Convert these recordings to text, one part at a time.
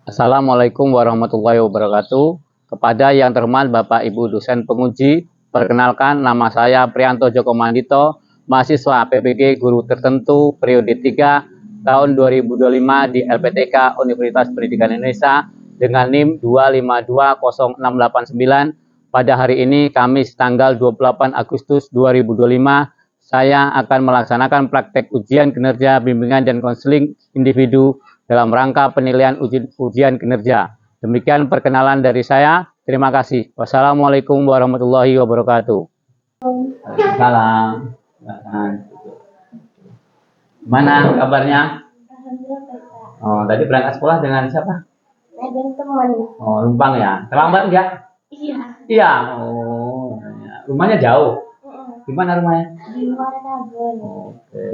Assalamualaikum warahmatullahi wabarakatuh. Kepada yang terhormat Bapak Ibu dosen penguji, perkenalkan nama saya Priyanto Joko Mandito, mahasiswa PPG Guru Tertentu periode 3 tahun 2025 di LPTK Universitas Pendidikan Indonesia dengan NIM 2520689. Pada hari ini Kamis tanggal 28 Agustus 2025, saya akan melaksanakan praktek ujian kinerja bimbingan dan konseling individu dalam rangka penilaian ujian kinerja. Demikian perkenalan dari saya. Terima kasih. Wassalamualaikum warahmatullahi wabarakatuh. Salam. Gimana kabarnya? Oh, tadi berangkat sekolah dengan siapa? Dengan teman. Oh, numpang ya. Terlambat enggak? Iya. Iya. Oh, rumahnya jauh. Di mana rumahnya? Di Warnagun. Oke.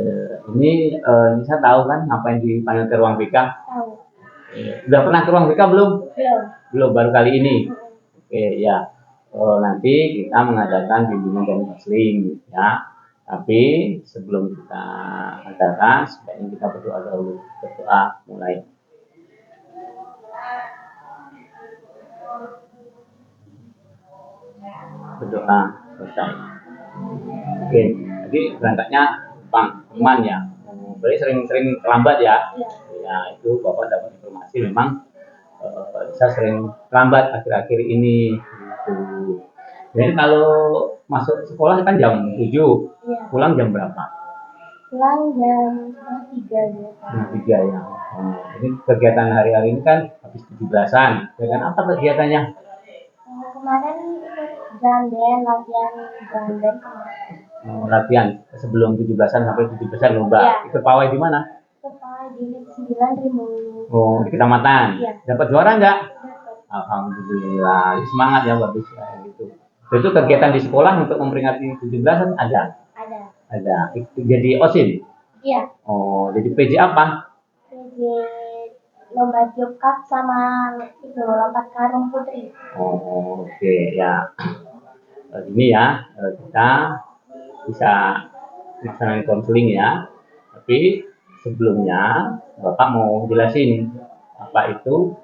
Ini Nisa tahu kan apa yang dipanggil ke ruang BK? Tahu. Udah pernah ke ruang BK belum? Belum. Belum, baru kali ini. Oke, ya. Nanti kita mengadakan bimbingan dan konseling, ya. Tapi sebelum kita adakan, sebaiknya kita berdoa dahulu. Berdoa mulai. Berdoa selesai. Oke, jadi berangkatnya teman ya. Berarti sering terlambat ya. Ya, itu Bapak dapat informasi memang saya sering terlambat akhir-akhir ini. Gitu. Jadi kalau masuk sekolah kan jam 7, Iya. pulang jam berapa? Pulang jam 3 ya. Jam 3 ya. Jadi kegiatan hari-hari ini kan habis 17-an. Ya kan, apa kegiatannya? Kemarin ikut ganden, latihan ganden kemarin. Latihan sebelum 17-an sampai 17-an lomba. Iya. Ikut pawai di mana? Kepala di 9 ribu. Oh, di kecamatan. Iya. Dapat juara enggak? Dapat. Alhamdulillah. Semangat ya, bagus ya, gitu. Itu kegiatan di sekolah untuk memperingati 17-an ada? Ada. Ada. Jadi OSIS? Iya. Oh, jadi PJ apa? PJ lomba job cup sama itu lompat karung putri. Oh, oke ya. Ini ya, kita bisa melaksanakan konseling ya. Tapi sebelumnya Bapak mau jelasin apa itu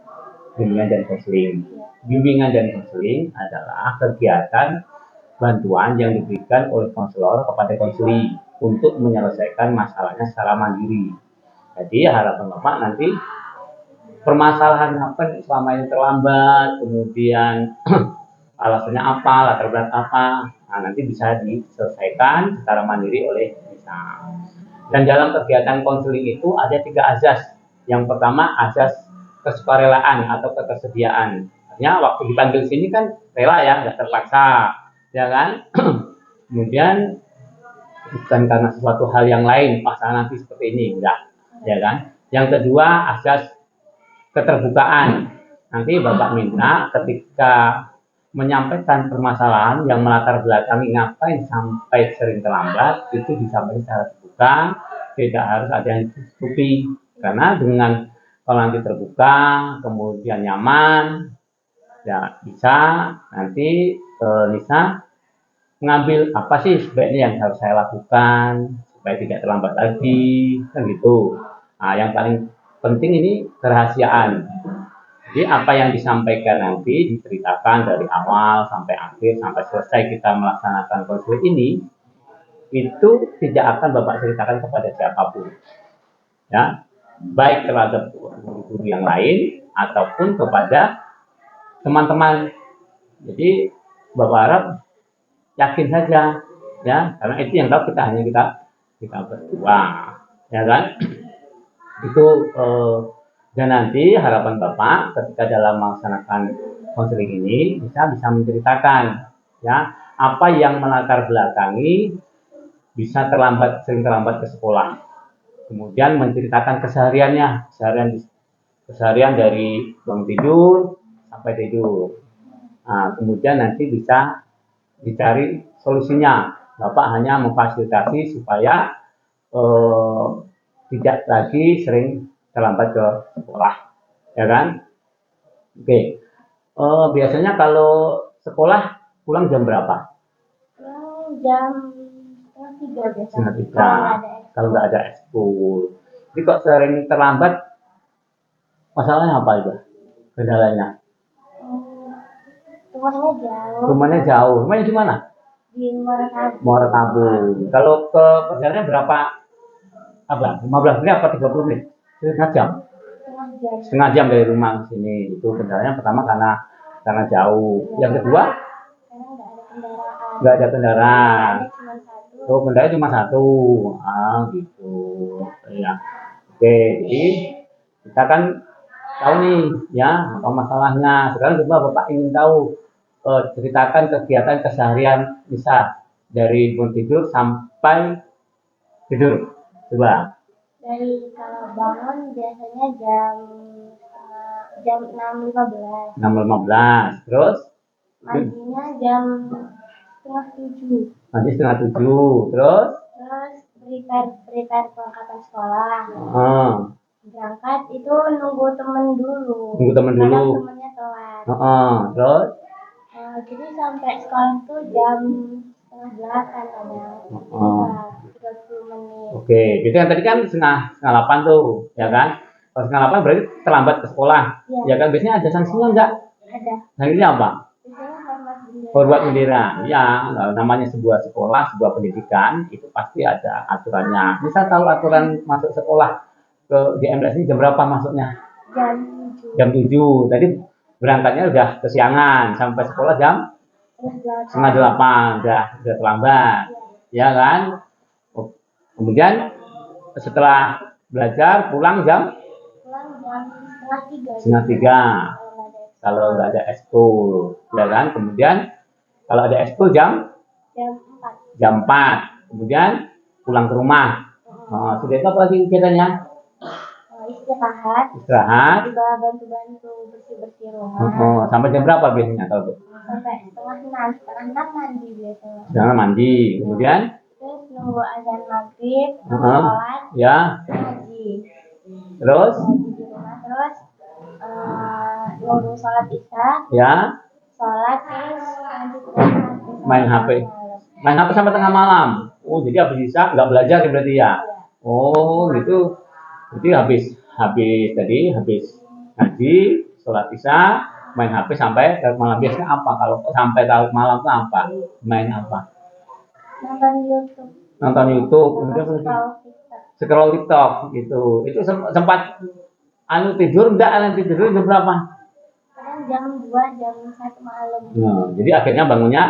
bimbingan dan konseling. Bimbingan dan konseling adalah kegiatan bantuan yang diberikan oleh konselor kepada konseli untuk menyelesaikan masalahnya secara mandiri. Jadi harapan Bapak nanti permasalahan apa selama ini terlambat, kemudian alasannya apa, latar belakang apa, nah, nanti bisa diselesaikan secara mandiri oleh kita. Dan dalam kegiatan konseling itu ada 3 azas. Yang pertama azas kesukarelaan atau ketersediaan. Artinya waktu dipanggil sini kan rela ya, nggak terpaksa, ya kan? Kemudian bukan karena sesuatu hal yang lain, pasangan nanti seperti ini, enggak, ya kan? Yang kedua azas keterbukaan. Nanti Bapak minta ketika menyampaikan permasalahan yang melatar belakangi ngapain sampai sering terlambat, itu disampaikan secara terbuka, tidak harus ada yang ditutupi. Karena dengan kalau nanti terbuka, kemudian nyaman, ya bisa nanti Nisa mengambil apa sih sebaiknya yang harus saya lakukan supaya tidak terlambat lagi, kan gitu. Nah, yang paling penting ini kerahasiaan. Jadi apa yang disampaikan nanti diceritakan dari awal sampai akhir sampai selesai kita melaksanakan konseling ini, itu tidak akan Bapak ceritakan kepada siapapun, ya, baik terhadap guru-guru yang lain ataupun kepada teman-teman. Jadi Bapak harap yakin saja, ya, karena itu yang tahu kita hanya kita berdua, ya kan? Itu dan nanti harapan Bapak ketika dalam melaksanakan konseling ini bisa menceritakan ya apa yang melatar belakangi bisa sering terlambat ke sekolah. Kemudian menceritakan keseharian dari bangun tidur sampai tidur. Nah, kemudian nanti bisa dicari solusinya. Bapak hanya memfasilitasi supaya tidak lagi sering terlambat ke sekolah, ya kan? Oke. Biasanya kalau sekolah pulang jam berapa? Jam 3 biasanya. Kalau nggak ada ekskul. Jadi kok sering terlambat, masalahnya apa itu? kendalanya? Hmm, rumahnya jauh. Rumahnya jauh. Rumahnya di mana? Di Muaratabu. Muara Tabu. Kalau ke perjalanan berapa? Apa? 15 menit apa 30 menit? Setengah jam. Setengah jam. Setengah jam dari rumah ke sini. Itu kendalanya pertama karena jauh. Yang kedua, Karena nggak ada kendaraan. Ada cuma satu. Oh, kendalanya cuma satu. Gitu. Ya. Oke, jadi kita kan tahu nih ya apa masalahnya. Sekarang coba Bapak ingin tahu, ceritakan kegiatan keseharian bisa dari bangun tidur sampai tidur. Coba. Dari kalau bangun biasanya jam 6.15. 6.15. Terus Mandinya jam setengah 7. nanti setengah 7. Terus Terus prepare perlengkapan sekolah. ah, Berangkat itu nunggu temen dulu. nunggu temen dulu. Kadang temennya telat. Terus Jadi sampai sekolah tuh jam setengah 8 kadang. Sekitar 30 menit. oke. Itu yang tadi kan setengah 8 tuh, ya kan? Kalau setengah 8 berarti terlambat ke sekolah. Iya. Ya kan biasanya ada sanksinya enggak? Ada. Sanksinya apa? Biasanya hormat bendera. Hormat bendera. Ya, namanya sebuah sekolah, sebuah pendidikan itu pasti ada aturannya. Bisa tahu aturan masuk sekolah ke GMDS ini jam berapa masuknya? Jam 7. Jam 7. Tadi berangkatnya udah kesiangan sampai sekolah jam setengah 8. Udah terlambat. Ya kan? Kemudian setelah belajar pulang jam Pulang jam setengah 3. setengah 3. Kalau Kalau nggak ada nggak ada ekskul, ya kan? Kemudian kalau ada ekskul jam jam 4. jam 4. Kemudian pulang ke rumah. Sudah itu apa lagi kegiatannya? Istirahat. Juga bantu-bantu bersih-bersih rumah. Sampai jam berapa biasanya kalau Sampai setengah 6. Setengah 6 mandi biasanya. sedang mandi. Kemudian Terus nunggu azan maghrib, uh-huh. sholat, Ya. ngaji. Terus Ngaji di rumah. Terus nunggu sholat isya, ya sholat, terus lanjut main HP. Main HP sampai tengah malam. Oh, jadi habis isya nggak belajar ya berarti ya? Oh, gitu. Jadi habis ngaji, sholat isya, main HP sampai larut malam. Biasanya apa kalau sampai larut malam itu apa? Main apa? Nonton YouTube. Nonton YouTube, kemudian scroll TikTok gitu. Itu sempat tidur enggak? Tidur jam berapa? Kadang jam 2, jam 1 malam. Jadi akhirnya bangunnya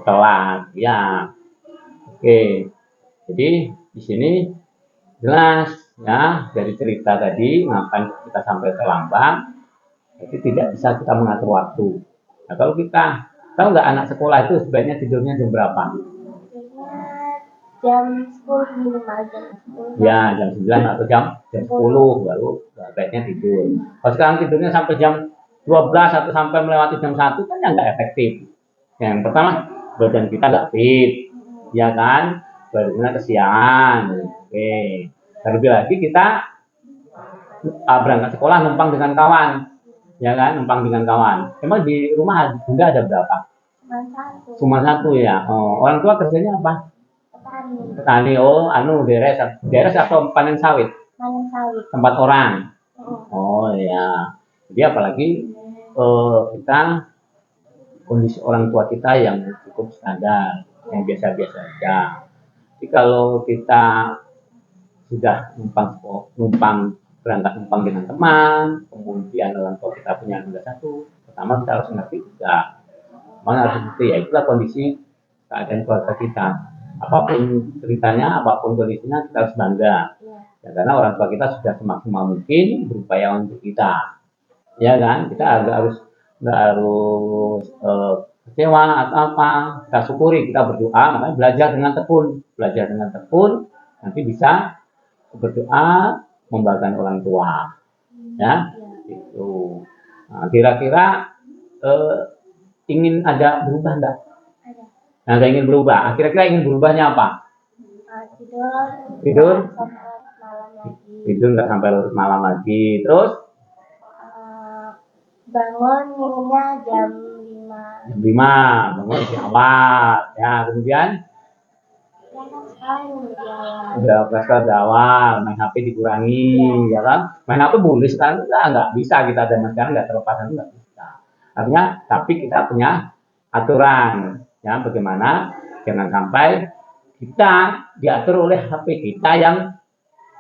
telat. Ya. Oke. Jadi di sini jelas ya dari cerita tadi ngapain kita sampai terlambat. Jadi tidak bisa kita mengatur waktu. Nah, kalau kita tahu nggak anak sekolah itu sebaiknya tidurnya jam berapa? Jam 10 minimal, jam 10. Ya, jam 9 atau jam 10 baru sebaiknya tidur. Kalau sekarang tidurnya sampai jam 12 atau sampai melewati jam 1 kan ya nggak efektif. Yang pertama, badan kita nggak fit, ya kan? Badannya kesiangan. Oke. Terlebih lagi kita berangkat sekolah numpang dengan kawan, ya kan? Numpang dengan kawan. Emang di rumah Bunda ada berapa? Cuma satu ya. Orang tua kerjanya apa? Petani. Oh, deres atau panen sawit? Panen sawit. Tempat orang. Oh ya. Jadi apalagi kita kondisi orang tua kita yang cukup standar, yang biasa-biasa saja. Jadi kalau kita sudah berangkat numpang dengan teman, kemudian orang tua kita punya anak satu, pertama kita harus ngerti juga, mana harus ngerti ya itulah kondisi keadaan keluarga kita. Apapun ceritanya, apapun kondisinya kita harus bangga, ya karena orang tua kita sudah semaksimal mungkin berupaya untuk kita, ya kan? Kita nggak harus kecewa atau apa, kita syukuri, kita berdoa, makanya belajar dengan tekun, nanti bisa berdoa membanggakan orang tua, ya itu. Nah, kira-kira ingin ada berubah enggak? Nah, ingin berubah. Kira-kira ingin berubahnya apa? Tidur nggak sampai larut malam lagi. Terus bangun minumnya jam 5. Jam 5 bangun di awal. Ya, kemudian Udah preskon di awal, main HP dikurangi, ya kan? Main HP boleh sekarang nggak bisa kita zaman sekarang nggak terlepas nggak bisa. Artinya, tapi kita punya aturan, ya bagaimana jangan sampai kita diatur oleh HP kita yang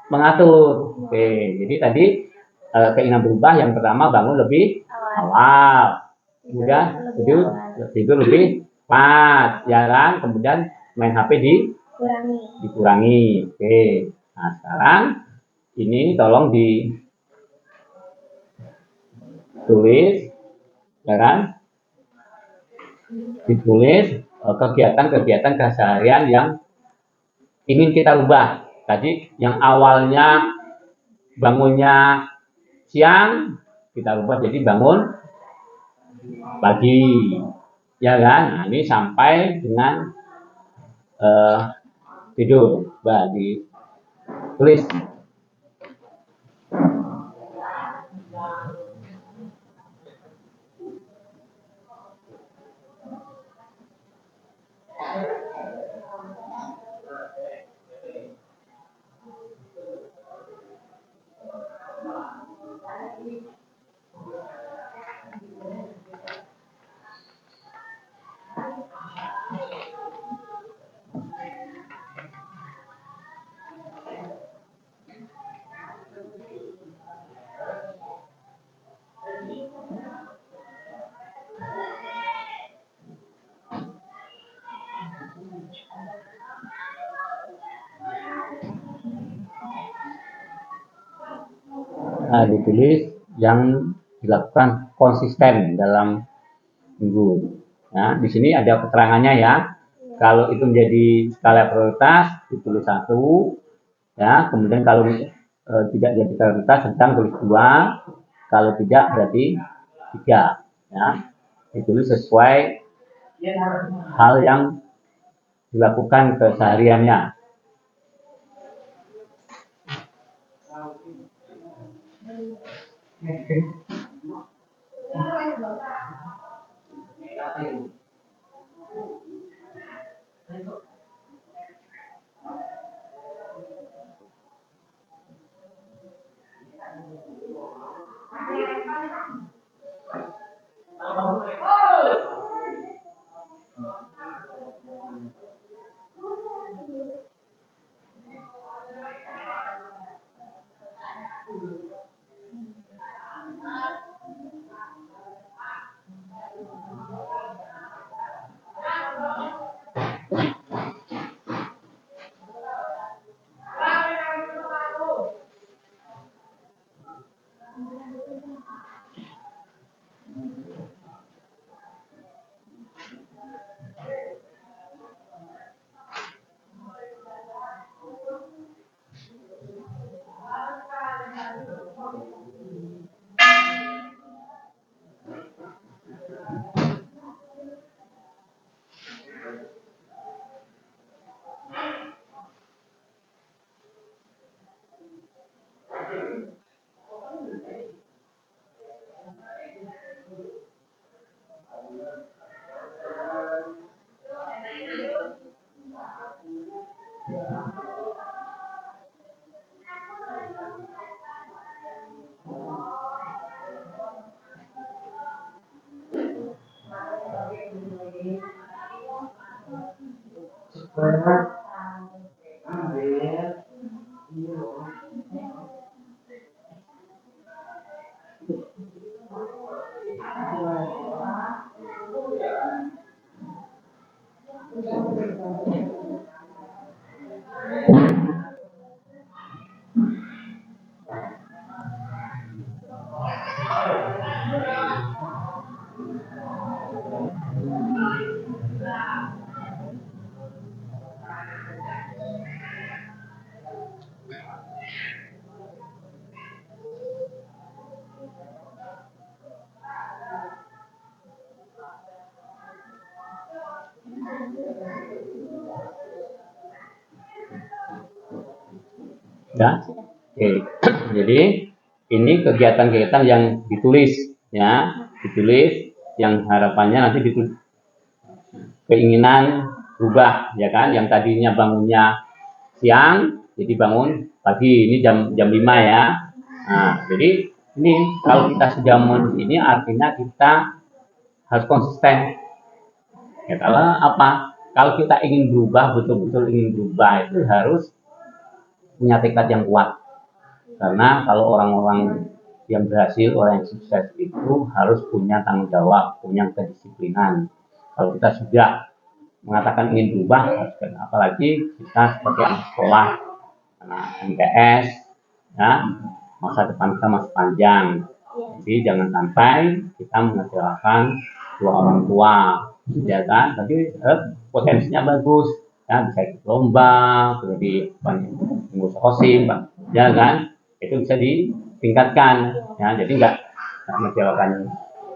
mengatur. Oke, jadi tadi keinginan berubah yang pertama bangun lebih awal, kemudian tidur lebih pas, ya kan? Kemudian main HP dikurangi. Oke, nah sekarang ini tolong ditulis, ya kan? Ditulis kegiatan-kegiatan keseharian yang ingin kita ubah. Tadi yang awalnya bangunnya siang, kita ubah jadi bangun pagi, ya kan? Nah, ini sampai dengan tidur, ditulis. Nah, ditulis yang dilakukan konsisten dalam minggu. Nah, di sini ada keterangannya ya. Kalau itu menjadi skala prioritas, ditulis 1, ya. Kemudian kalau tidak jadi prioritas, sedang tulis 2. Kalau tidak berarti 3, ya. Ditulis sesuai hal yang dilakukan kesehariannya. Ya, oke. Jadi ini kegiatan-kegiatan yang ditulis, ya, ditulis yang harapannya nanti ditulis keinginan berubah, ya kan? Yang tadinya bangunnya siang, jadi bangun pagi. Ini jam 5 ya. Nah, jadi ini kalau kita sudah mau di sini artinya kita harus konsisten. Ya, kalau apa? Kalau kita ingin berubah, betul-betul ingin berubah itu harus punya tekad yang kuat. Karena kalau orang-orang yang berhasil, orang yang sukses itu harus punya tanggung jawab, punya kedisiplinan. Kalau kita sudah mengatakan ingin berubah, apalagi kita seperti anak sekolah, anak MTS, ya, masa depan kita masih panjang. Jadi jangan sampai kita mengecewakan dua orang tua, ya kan? Tapi potensinya bagus, ya bisa ikut lomba, jadi pengurus OSIS, ya kan? Itu bisa ditingkatkan, ya. Jadi nggak mengecewakan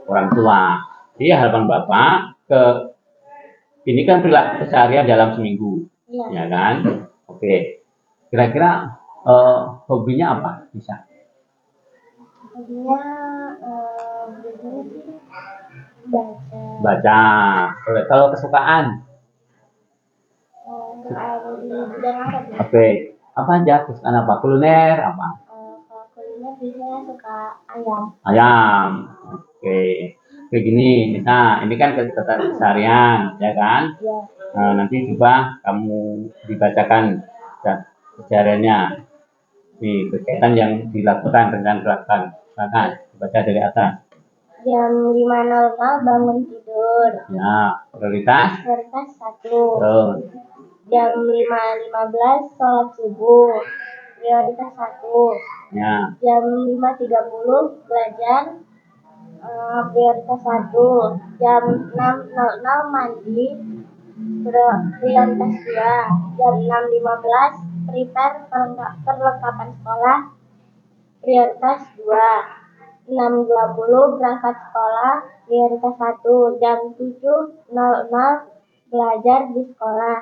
orang tua. Jadi harapan Bapak ini kan perilaku keseharian dalam seminggu, ya kan? Oke, kira-kira hobinya apa? Bisa? Hobinya biasanya sih baca. Baca. Kalau kesukaan? Di bidang apa tuh? Oke, apa aja kesukaan apa? Kuliner apa? Kalau kuliner biasanya suka ayam. Ayam. Oke. Kayak gini, nah ini kan keseharian, ya kan? Ya. Nanti coba kamu dibacakan kesehariannya. Nih, kegiatan yang dilakukan dengan gerakan. Silakan baca dari atas. Jam 5.00 bangun tidur. Ya, prioritas. Prioritas 1. Terus. Jam 5.15 sholat subuh. Prioritas 1. Ya. Jam 5.30 belajar. Prioritas 1. Jam 6.00 mandi. Prioritas 2. Jam 6.15 prepare perlengkapan sekolah. Prioritas 2. 6.20 berangkat sekolah. Prioritas 1. Jam 7.00 belajar di sekolah.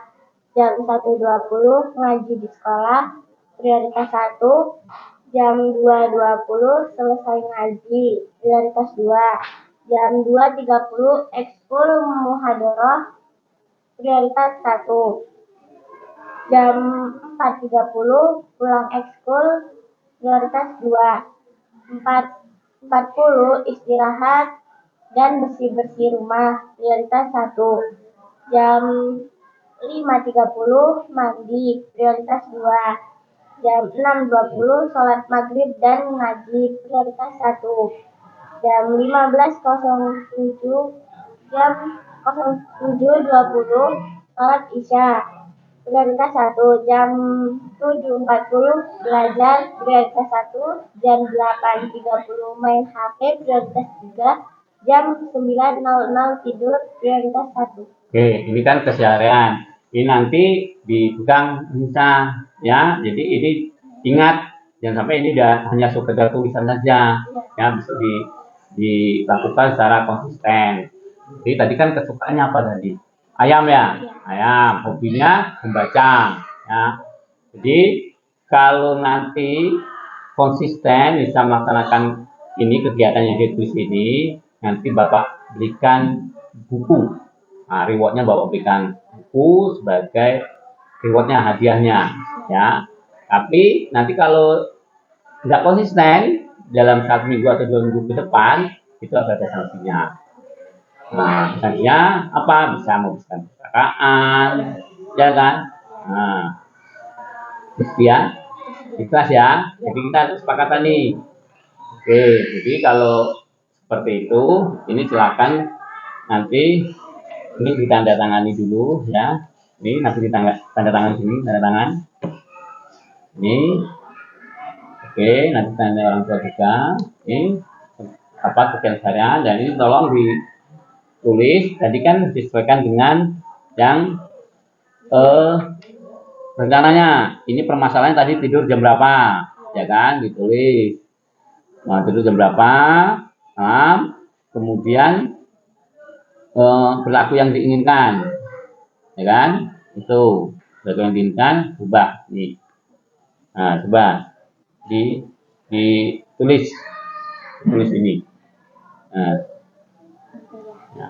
Jam 1.20 ngaji di sekolah. Prioritas 1. Jam 2.20 selesai ngaji. Prioritas 2. Jam 2.30 ekskul muhadharah. Prioritas 1. Jam 4.30 pulang ekskul. Prioritas 2. 4.40 istirahat dan bersih-bersih rumah. Prioritas 1. Jam 5.30 mandi. Prioritas 2. Jam 6.20 sholat maghrib dan ngaji. Prioritas 1. Jam 15.07 sholat isya. Prioritas 1. Jam 7.40 belajar. Prioritas 1. Jam 8.30 main HP. Prioritas 3. Jam 9.00 tidur. Prioritas 1. Oke, ini kan keseharian. Ini nanti dipegang bisa, ya. Jadi ini ingat, jangan sampai ini hanya sekedar tulisan saja, ya, bisa dilakukan secara konsisten. Jadi tadi kan kesukaannya apa tadi? Ayam ya, ayam. Hobinya membaca, ya. Jadi kalau nanti konsisten bisa melaksanakan ini kegiatan yang ditulis ini, nanti Bapak berikan buku. Nah, rewardnya Bapak berikan buku sebagai rewardnya, hadiahnya, ya. Tapi nanti kalau tidak konsisten dalam 1 minggu atau 2 minggu ke depan, itu ada sanksinya. Nah, sanksinya apa? Bisa memberikan kecelakaan, ya kan? Nah, ya, ikhlas ya. Jadi kita harus sepakatan nih. Oke, jadi kalau seperti itu, ini silakan nanti ini ditandatangani dulu, ya. Ini nanti tanda tangan sini, tanda tangan. Ini, oke, nanti tanda orang tua juga. Ini apa keseharian, dan ini tolong ditulis. Tadi kan disesuaikan dengan yang rencananya. Ini permasalahan tadi tidur jam berapa, ya kan? Ditulis. Nah, tidur jam berapa? Kemudian perilaku yang diinginkan, ya kan? Itu perilaku yang diinginkan, ubah nih. Nah, coba ditulis ini. Nah, ya.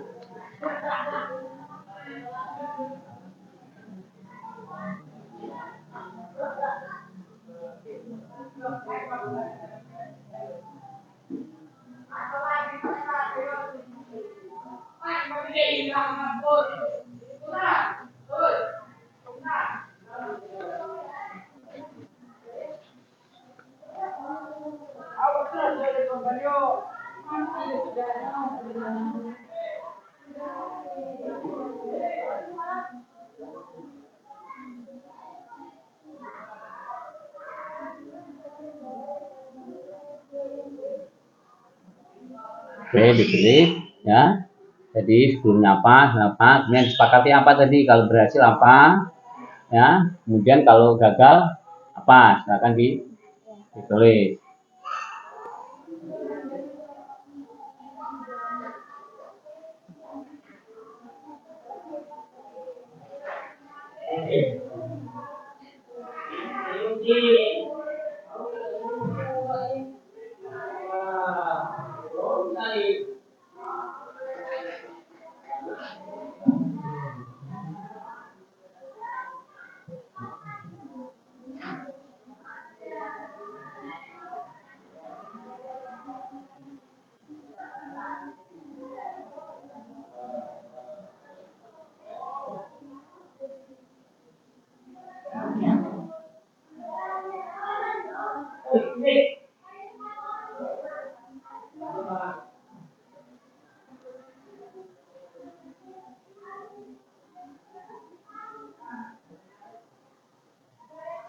Oke, ditulis ya. Jadi sebelumnya apa, kemudian disepakati apa tadi, kalau berhasil apa, ya. Kemudian kalau gagal apa, silakan ditulis.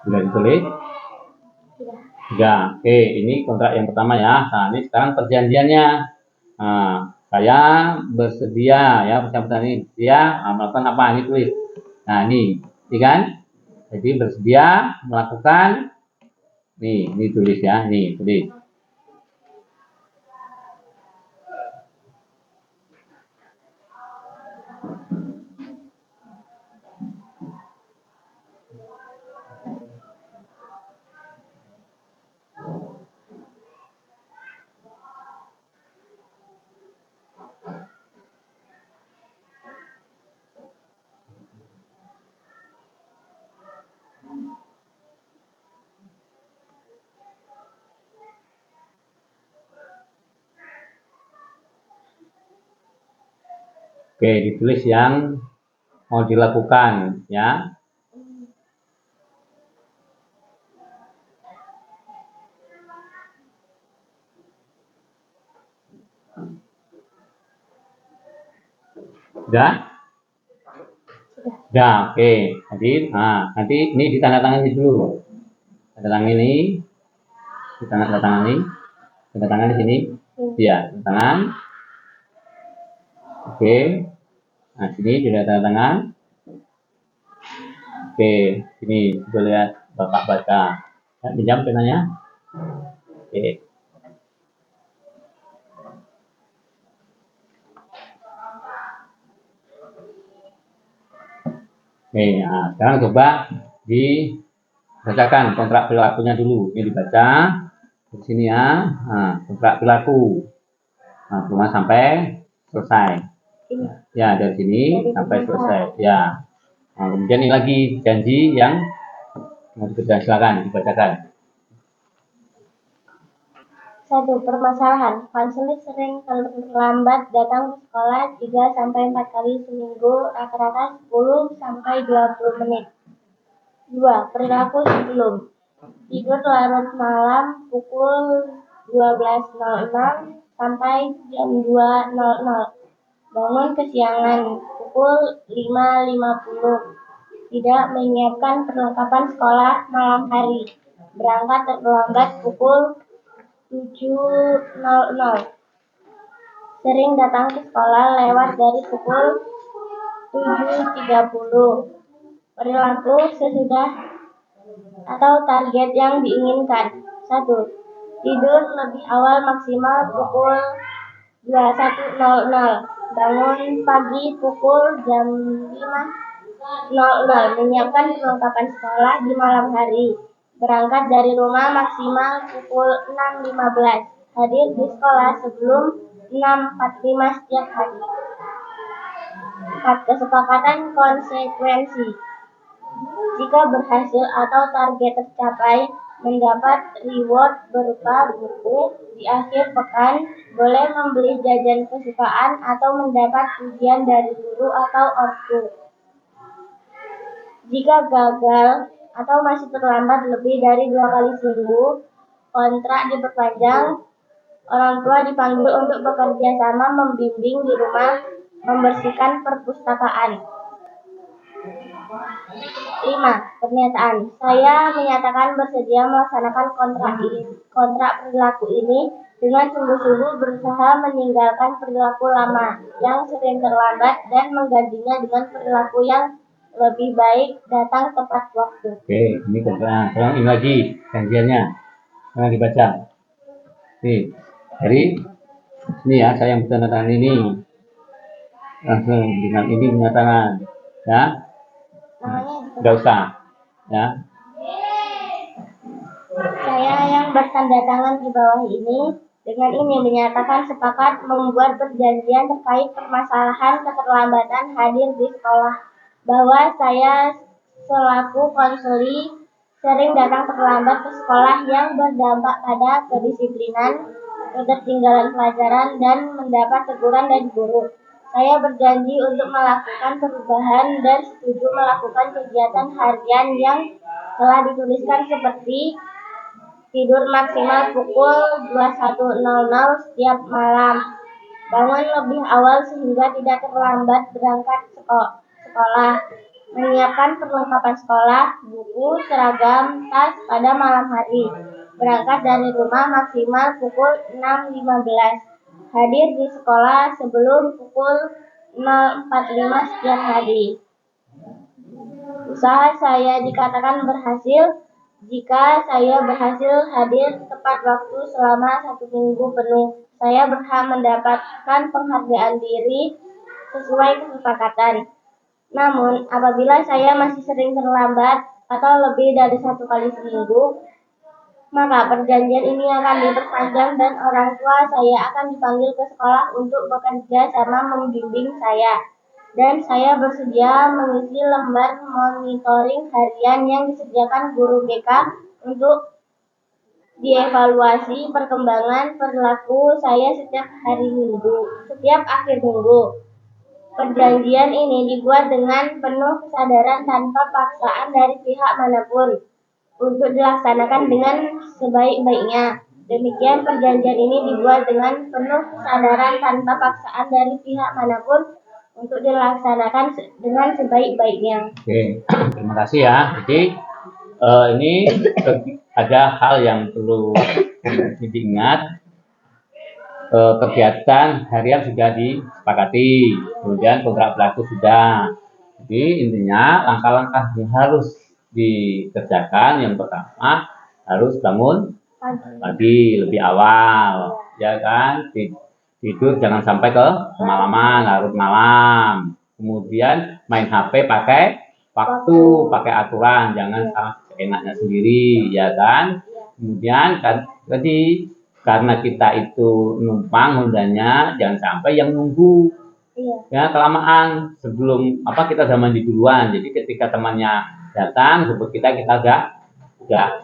Sudah ditulis? Sudah. Oke, ini kontrak yang pertama ya. Nah, ini sekarang perjanjiannya. Nah, saya bersedia ya, persyaratan ini dia melakukan apa, ini tulis. Nah, ini kan? Jadi bersedia melakukan, ini tulis ya, ini tulis. Oke, ditulis yang mau dilakukan ya. Sudah? Sudah, oke. Jadi, nanti ini ditandatangani dulu. Tanda tangan ini, tanda tangan di sini. Ya, tanda tangan. Oke. Nah, sini juga tanda tangan. Oke, sini coba lihat Bapak baca. Ya, pinjam penanya. Oke. Oke, nah, sekarang coba dibacakan kontrak perilakunya dulu. Ini dibaca di sini ya. Nah, kontrak perilaku. Nah, cuma sampai selesai. Ya, dari sini sampai selesai. Ya. Nah, kemudian ini lagi janji yang mau dikerjakan, silakan dibacakan. 1. Permasalahan. Konseling sering terlambat datang ke sekolah 3-4 kali seminggu, rata-rata 10-20 menit. 2. Perilaku sebelum. Tidur larut malam pukul 12.00 sampai jam 2.00. Bangun kesiangan pukul 5.50. Tidak menyiapkan perlengkapan sekolah malam hari. Berangkat terlambat pukul 7.00. Sering datang ke sekolah lewat dari pukul 7.30. Perilaku sesudah atau target yang diinginkan. 1. Tidur lebih awal maksimal pukul 21.00. Bangun pagi pukul jam 5.00. Menyiapkan perlengkapan sekolah di malam hari. Berangkat dari rumah maksimal pukul 6.15. Hadir di sekolah sebelum 6.45 setiap hari. 4. Kesepakatan konsekuensi. Jika berhasil atau target tercapai, mendapat reward berupa buku di akhir pekan, boleh membeli jajan kesukaan atau mendapat pujian dari guru atau ortu. Jika gagal atau masih terlambat lebih dari 2 kali seminggu, kontrak diperpanjang. Orang tua dipanggil untuk bekerja sama membimbing di rumah, membersihkan perpustakaan. 5. Pernyataan. Saya menyatakan bersedia melaksanakan kontrak perilaku ini dengan sungguh-sungguh berusaha meninggalkan perilaku lama yang sering terlambat dan menggantinya dengan perilaku yang lebih baik, datang tepat waktu. Oke, ini kontrak. Sekarang ini lagi janjiannya. Jangan dibaca. Nih, dari ini ya, saya yang bertanda ini. Langsung dengan ini menyatakan. Ya, nggak usah. Ya. Saya yang bertanda tangan di bawah ini, dengan ini menyatakan sepakat membuat perjanjian terkait permasalahan keterlambatan hadir di sekolah, bahwa saya selaku konseli sering datang terlambat ke sekolah yang berdampak pada kedisiplinan, ketertinggalan pelajaran, dan mendapat teguran dari guru. Saya berjanji untuk melakukan perubahan dan setuju melakukan kegiatan harian yang telah dituliskan seperti tidur maksimal pukul 21.00 setiap malam, bangun lebih awal sehingga tidak terlambat berangkat sekolah, menyiapkan perlengkapan sekolah, buku, seragam, tas pada malam hari, berangkat dari rumah maksimal pukul 6.15, hadir di sekolah sebelum pukul 0.45 setiap hari. Usaha saya dikatakan berhasil jika saya berhasil hadir tepat waktu selama 1 minggu penuh. Saya berhak mendapatkan penghargaan diri sesuai kesepakatan. Namun, apabila saya masih sering terlambat atau lebih dari 1 kali seminggu, maka perjanjian ini akan diperpanjang dan orang tua saya akan dipanggil ke sekolah untuk bekerja sama membimbing saya. Dan saya bersedia mengisi lembar monitoring harian yang disediakan guru BK untuk dievaluasi perkembangan perilaku saya setiap akhir minggu. Perjanjian ini dibuat dengan penuh kesadaran tanpa paksaan dari pihak manapun untuk dilaksanakan dengan sebaik-baiknya. Demikian perjanjian ini dibuat dengan penuh kesadaran tanpa paksaan dari pihak manapun untuk dilaksanakan dengan sebaik-baiknya. Oke, terima kasih ya. Jadi ini ada hal yang perlu diingat. Kegiatan harian sudah disepakati, kemudian kontrak pelaku sudah. Jadi intinya langkah-langkah yang harus dikerjakan yang pertama harus bangun pagi lebih awal, ya kan? Tidur jangan sampai ke kemalaman, larut malam. Kemudian main HP pakai waktu, pakai aturan, jangan seenaknya sendiri, ya kan? Kemudian kan tadi karena kita itu numpang Hondanya, jangan sampai yang nunggu. Ya kelamaan sebelum kita udah mandi duluan. Jadi ketika temannya datang, sebut kita udah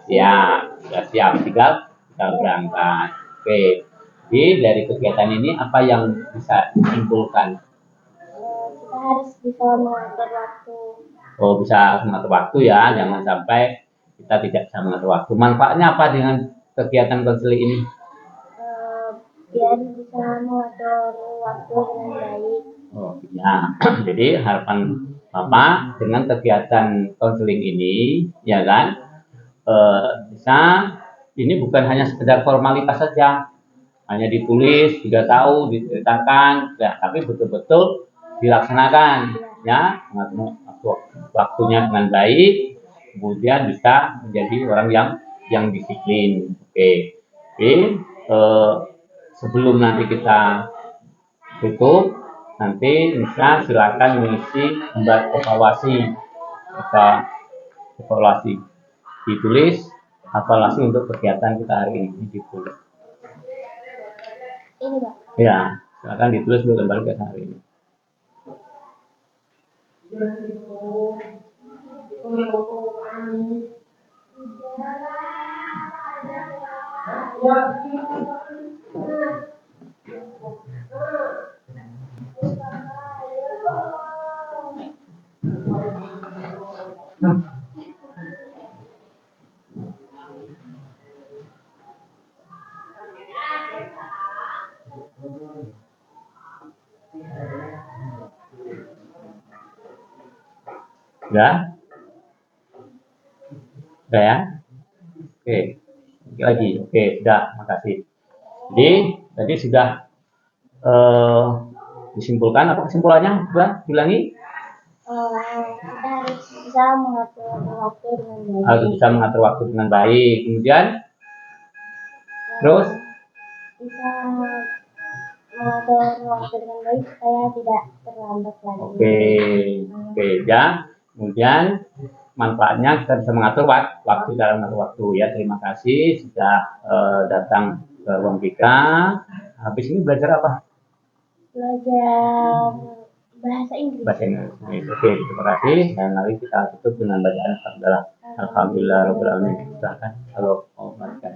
siap, tinggal kita berangkat. Oke. Jadi dari kegiatan ini apa yang bisa disimpulkan? Kita harus bisa mengatur waktu. Oh, bisa mengatur waktu ya, jangan sampai kita tidak bisa mengatur waktu. Manfaatnya apa dengan kegiatan konseling ini? Biar bisa mengatur waktu dengan baik. Oh ya, jadi harapan Bapak dengan kegiatan konseling ini, ya kan, bisa ini bukan hanya sekedar formalitas saja, hanya ditulis, 3 tahun, diceritakan, ya, tapi betul-betul dilaksanakan, ya, waktunya dengan baik, kemudian bisa menjadi orang yang disiplin. Oke, sebelum nanti kita tutup, nanti bisa silakan mengisi gambar evaluasi, ditulis evaluasi untuk kegiatan kita hari ini ditulis. Ini Pak. Ya, silakan ditulis untuk gambar kita hari ini. Ya, udah ya. Oke, lagi. Oke, sudah. Makasih. Jadi, tadi sudah disimpulkan apa kesimpulannya? Sudah diulangi? Kita harus bisa mengatur waktu dengan baik. Harus bisa mengatur waktu dengan baik. Kemudian, terus Bisa mengatur waktu dengan baik supaya tidak terlambat lagi. Oke, ya. Kemudian manfaatnya kita bisa mengatur waktu dalam mengatur waktu ya. Terima kasih sudah datang ke ruang BK. Habis ini belajar apa? Belajar bahasa Inggris. Bahasa Inggris. Oke, terima kasih. Dan mari kita tutup dengan bacaan alhamdulillah. Alhamdulillah rabbil alamin. Silakan kalau mau baca.